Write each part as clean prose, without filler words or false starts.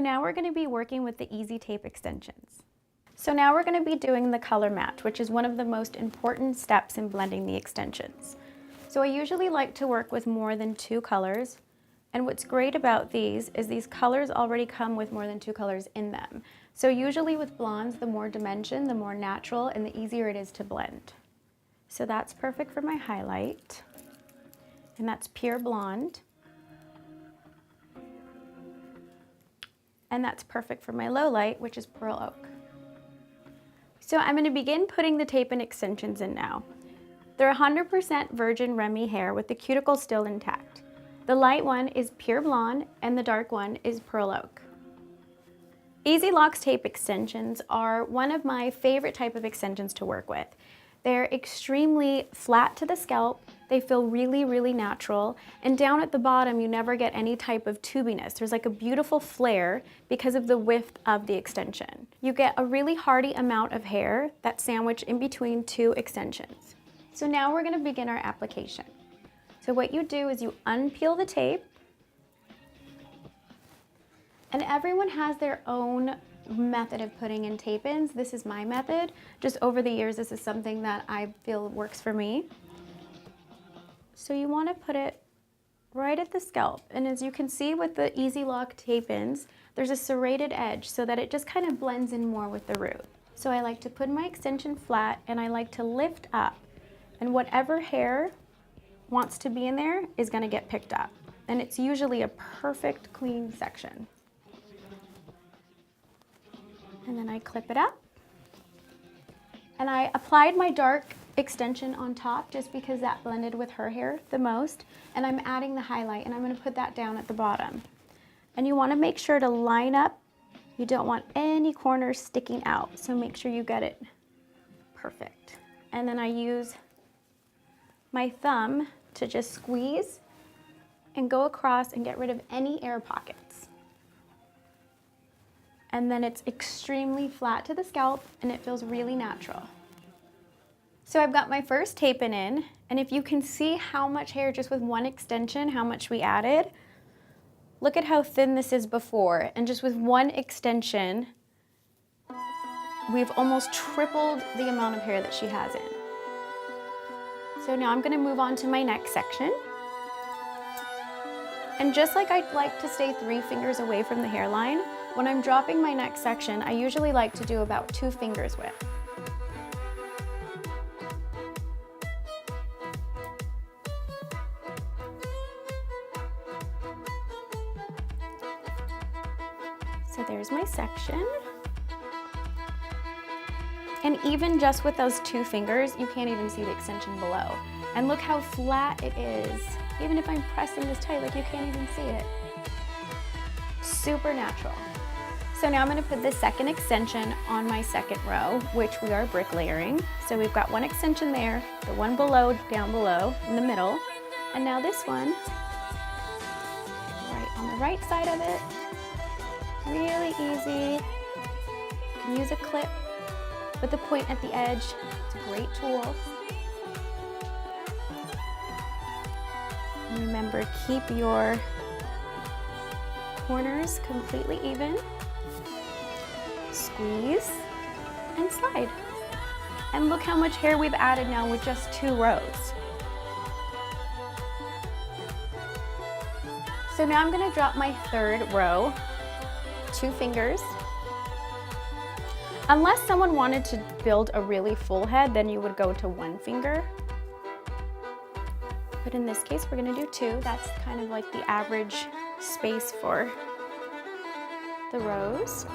now we're going to be working with the Easitape extensions. So now we're going to be doing the color match, which is one of the most important steps in blending the extensions. So I usually like to work with more than 2 colors. And what's great about these is these colors already come with more than 2 colors in them. So usually with blondes, the more dimension, the more natural, and the easier it is to blend. So that's perfect for my highlight. And that's pure blonde. And that's perfect for my low light, which is pearl oak. So I'm going to begin putting the tape and extensions in now. They're 100% virgin Remy hair with the cuticle still intact. The light one is pure blonde and the dark one is pearl oak. Easilocks tape extensions are one of my favorite type of extensions to work with. They're extremely flat to the scalp, they feel really, really natural, and down at the bottom you never get any type of tubiness. There's like a beautiful flare because of the width of the extension. You get a really hardy amount of hair that's sandwiched in between 2 extensions. So now we're going to begin our application. So what you do is you unpeel the tape, and everyone has their own method of putting in tape-ins. This is my method. Just over the years, this is something that I feel works for me. So you want to put it right at the scalp. And as you can see with the Easilock tape-ins, there's a serrated edge so that it just kind of blends in more with the root. So I like to put my extension flat and I like to lift up. And whatever hair wants to be in there is going to get picked up. And it's usually a perfect clean section. And then I clip it up. And I applied my dark extension on top just because that blended with her hair the most. And I'm adding the highlight and I'm going to put that down at the bottom. And you want to make sure to line up. You don't want any corners sticking out. So make sure you get it perfect. And then I use my thumb to just squeeze and go across and get rid of any air pockets. And then it's extremely flat to the scalp and it feels really natural. So I've got my first tape-in in, and if you can see how much hair just with one extension, how much we added, look at how thin this is before, and just with one extension, we've almost tripled the amount of hair that she has in. So now I'm going to move on to my next section. And just like I'd like to stay 3 fingers away from the hairline, when I'm dropping my next section, I usually like to do about 2 fingers width. So there's my section. And even just with those 2 fingers, you can't even see the extension below. And look how flat it is. Even if I'm pressing this tight, like you can't even see it. Super natural. So now I'm going to put the second extension on my second row, which we are brick layering. So we've got one extension there, the one below, down below, in the middle. And now this one, right on the right side of it. Really easy. You can use a clip with the point at the edge. It's a great tool. And remember, keep your corners completely even. Squeeze and slide. And look how much hair we've added now with just 2 rows. So now I'm going to drop my third row, 2 fingers. Unless someone wanted to build a really full head, then you would go to 1 finger. But in this case, we're going to do 2. That's kind of like the average space for the rows.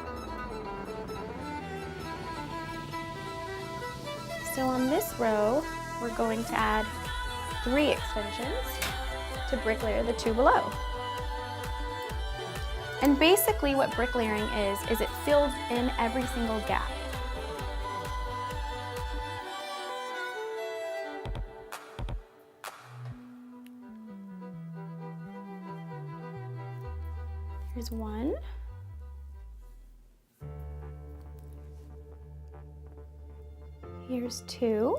So on this row, we're going to add 3 extensions to brick layer the 2 below. And basically what brick layering is it fills in every single gap. Here's 1. Here's 2.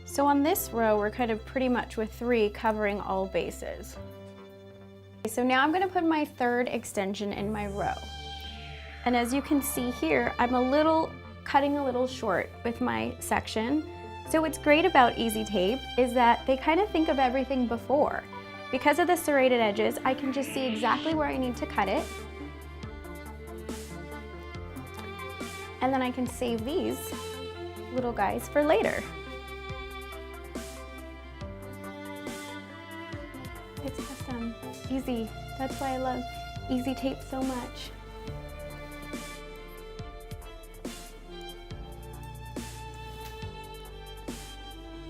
So on this row, we're kind of pretty much with 3 covering all bases. So now I'm gonna put my third extension in my row. And as you can see here, I'm cutting a little short with my section. So what's great about Easitape is that they kind of think of everything before. Because of the serrated edges, I can just see exactly where I need to cut it. And then I can save these little guys for later. It's just easy. That's why I love Easitape so much.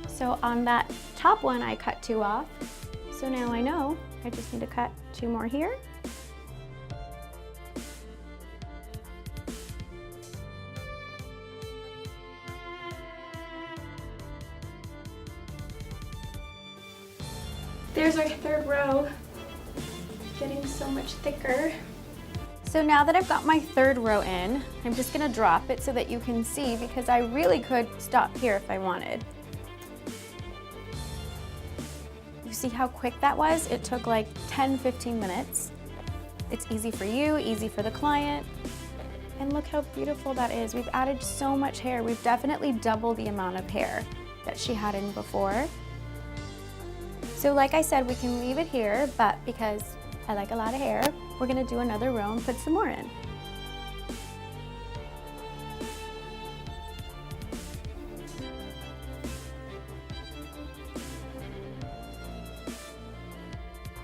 So on that top one, I cut 2 off. So now I know I just need to cut 2 more here. There's our third row, getting so much thicker. So now that I've got my third row in, I'm just gonna drop it so that you can see, because I really could stop here if I wanted. You see how quick that was? It took like 10-15 minutes. It's easy for you, easy for the client. And look how beautiful that is. We've added so much hair. We've definitely doubled the amount of hair that she had in before. So like I said, we can leave it here, but because I like a lot of hair, we're gonna do another row and put some more in.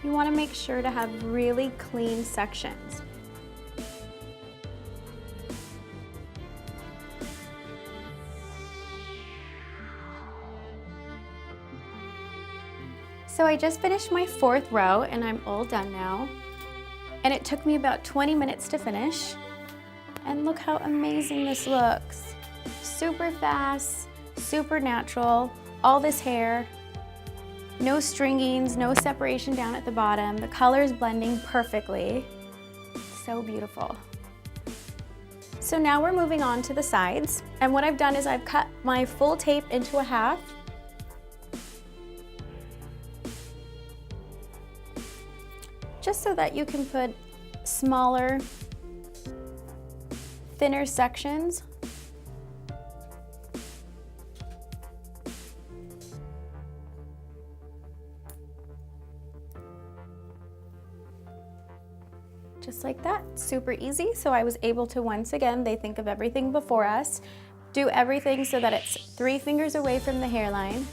You wanna make sure to have really clean sections. So I just finished my 4th row and I'm all done now. And it took me about 20 minutes to finish. And look how amazing this looks. Super fast, super natural, all this hair, no stringings, no separation down at the bottom. The color's blending perfectly. So beautiful. So now we're moving on to the sides. And what I've done is I've cut my full tape into a half. Just so that you can put smaller, thinner sections. Just like that, super easy. So I was able to, once again, they think of everything before us, do everything so that it's 3 fingers away from the hairline.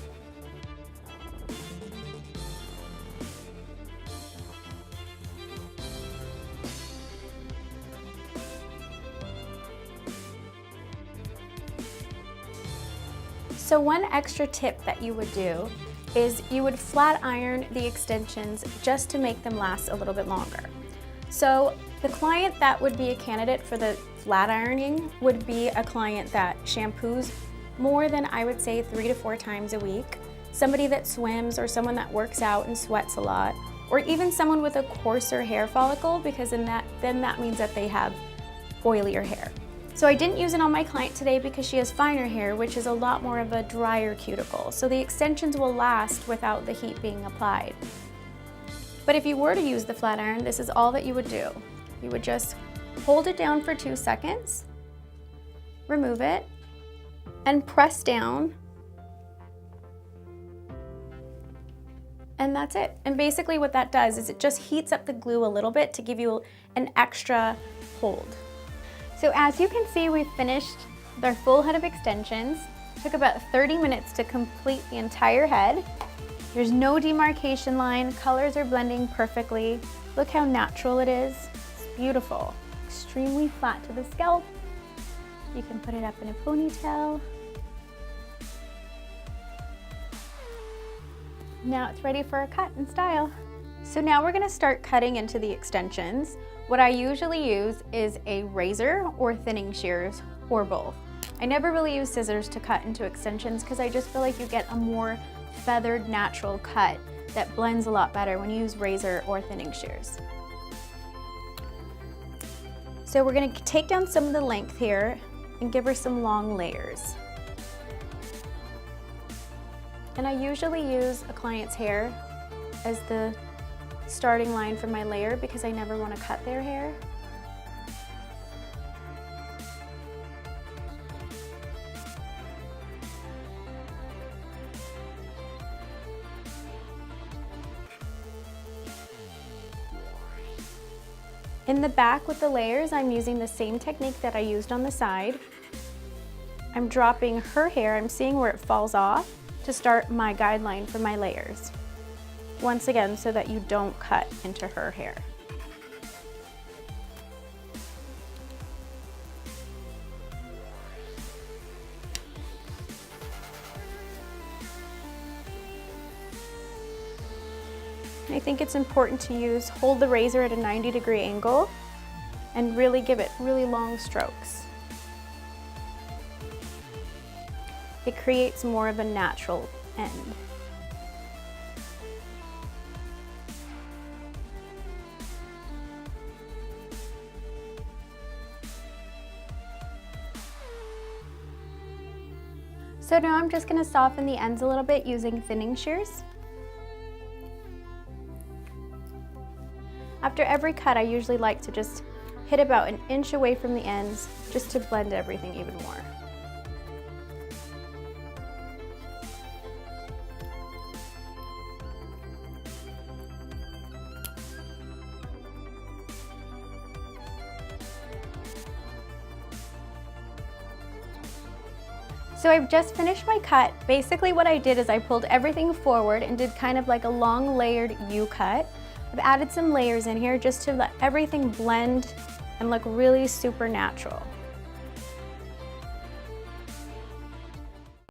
So one extra tip that you would do is you would flat iron the extensions just to make them last a little bit longer. So the client that would be a candidate for the flat ironing would be a client that shampoos more than, I would say, 3 to 4 times a week. Somebody that swims, or someone that works out and sweats a lot, or even someone with a coarser hair follicle, because then that means that they have oilier hair. So I didn't use it on my client today because she has finer hair, which is a lot more of a drier cuticle. So the extensions will last without the heat being applied. But if you were to use the flat iron, this is all that you would do. You would just hold it down for 2 seconds, remove it, and press down. And that's it. And basically what that does is it just heats up the glue a little bit to give you an extra hold. So as you can see, we've finished their full head of extensions. It took about 30 minutes to complete the entire head. There's no demarcation line, colors are blending perfectly. Look how natural it is. It's beautiful. Extremely flat to the scalp. You can put it up in a ponytail. Now it's ready for a cut and style. So now we're gonna start cutting into the extensions. What I usually use is a razor or thinning shears, or both. I never really use scissors to cut into extensions because I just feel like you get a more feathered, natural cut that blends a lot better when you use razor or thinning shears. So we're gonna take down some of the length here and give her some long layers. And I usually use a client's hair as the starting line for my layer because I never want to cut their hair. In the back with the layers, I'm using the same technique that I used on the side. I'm dropping her hair, I'm seeing where it falls off to start my guideline for my layers. Once again, so that you don't cut into her hair. I think it's important to hold the razor at a 90-degree angle and really give it really long strokes. It creates more of a natural end. So now I'm just going to soften the ends a little bit using thinning shears. After every cut, I usually like to just hit about an inch away from the ends just to blend everything even more. So I've just finished my cut. Basically what I did is I pulled everything forward and did kind of like a long layered U-cut. I've added some layers in here just to let everything blend and look really super natural.